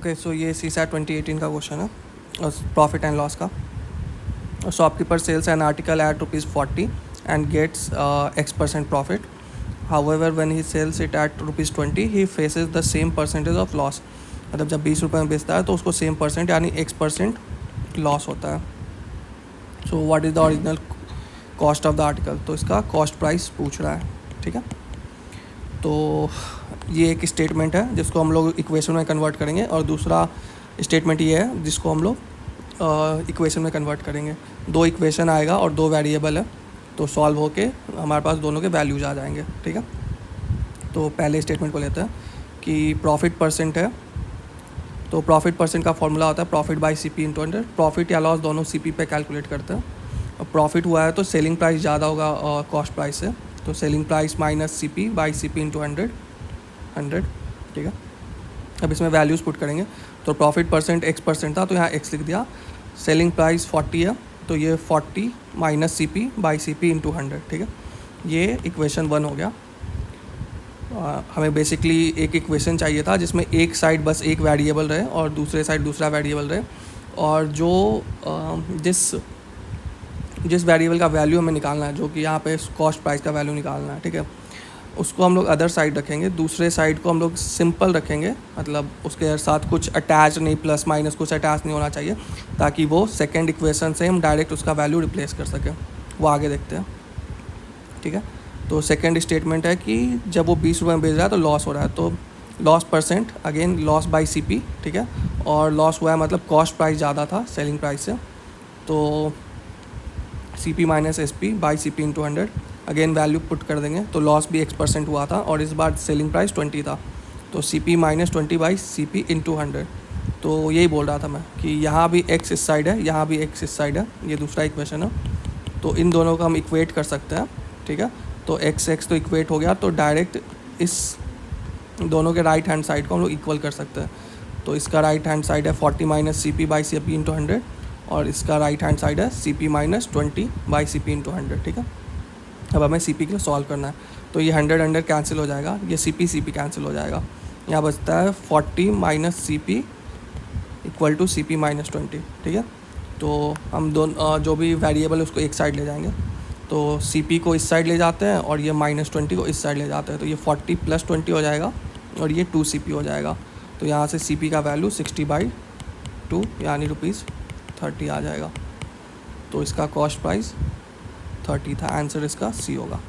Okay, सो ये CSAT 2018 का question है और प्रॉफिट एंड लॉस का. Shopkeeper sells an article at ₹40 and gets X% profit. However, when he sells it at ₹20, he faces the same percentage of loss. मतलब जब 20 रुपये में बेचता है तो उसको सेम परसेंट यानी X% लॉस होता है. So what is the original cost of the article. तो इसका कॉस्ट प्राइस पूछ रहा है. ठीक है, तो ये एक स्टेटमेंट है जिसको हम लोग इक्वेशन में कन्वर्ट करेंगे और दूसरा स्टेटमेंट ये है जिसको हम लोग इक्वेशन में कन्वर्ट करेंगे. दो इक्वेशन आएगा और दो वेरिएबल है, तो सॉल्व होके हमारे पास दोनों के वैल्यूज आ जाएंगे. ठीक है, तो पहले स्टेटमेंट को लेते हैं कि प्रॉफिट परसेंट है. तो प्रॉफिट परसेंट का फॉर्मूला होता है प्रॉफिट बाई CP × 100. प्रॉफिट या लॉस दोनों CP पे कैलकुलेट करते हैं. और प्रॉफिट हुआ है तो सेलिंग प्राइस ज़्यादा होगा कॉस्ट प्राइस से, तो selling price minus CP by CP × 100. ठीक है, अब इसमें वैल्यूज़ पुट करेंगे. तो प्रॉफिट परसेंट X% था तो यहाँ X लिख दिया. सेलिंग प्राइस 40 है तो ये 40 माइनस CP बाई CP × 100. ठीक है, ये इक्वेशन 1 हो गया. हमें बेसिकली एक इक्वेशन चाहिए था जिसमें एक साइड बस एक वेरिएबल रहे और दूसरे साइड दूसरा वेरिएबल रहे, और जो जिस वेरिएबल का वैल्यू हमें निकालना है, जो कि यहाँ पे कॉस्ट प्राइस का वैल्यू निकालना है. ठीक है, उसको हम लोग अदर साइड रखेंगे. दूसरे साइड को हम लोग सिंपल रखेंगे, मतलब उसके साथ कुछ अटैच नहीं, प्लस माइनस कुछ अटैच नहीं होना चाहिए, ताकि वो सेकंड इक्वेशन से हम डायरेक्ट उसका वैल्यू रिप्लेस कर सकें. वो आगे देखते हैं. ठीक है, तो सेकंड स्टेटमेंट है कि जब वो 20 रुपये में बेच रहा है तो लॉस हो रहा है. तो loss percent again loss by CP. ठीक है, और लॉस हुआ है मतलब कॉस्ट प्राइस ज़्यादा था सेलिंग प्राइस से, तो CP minus SP by CP × 100. Again value put कर देंगे. तो लॉस भी X% हुआ था और इस बार सेलिंग प्राइस 20 था, तो CP माइनस 20 बाई CP × 100. तो यही बोल रहा था मैं कि यहाँ भी X इस साइड है, यहाँ भी X इस साइड है. ये दूसरा इक्वेशन है, तो इन दोनों को हम इक्वेट कर सकते हैं. ठीक है, तो X तो इक्वेट हो गया, तो डायरेक्ट इस दोनों के राइट हैंड साइड को हम लोग इक्वल कर सकते हैं. तो इसका राइट हैंड साइड है 40 माइनस CP बाई CP × 100 और इसका राइट हैंड साइड है CP माइनस 20 बाई CP × 100. ठीक है, अब हमें CP के लिए सॉल्व करना है. तो ये 100 कैंसिल हो जाएगा, ये CP कैंसिल हो जाएगा. यहाँ बचता है 40 minus CP equal to CP minus 20. ठीक है, तो हम दोनों जो भी वेरिएबल है उसको एक साइड ले जाएंगे. तो CP को इस साइड ले जाते हैं और ये माइनस 20 को इस साइड ले जाते हैं. तो ये 40 प्लस 20 हो जाएगा और ये 2 CP हो जाएगा. तो यहाँ से CP का वैल्यू 60/2 यानी ₹30 आ जाएगा. तो इसका कॉस्ट प्राइस 30 था. आंसर इसका C होगा.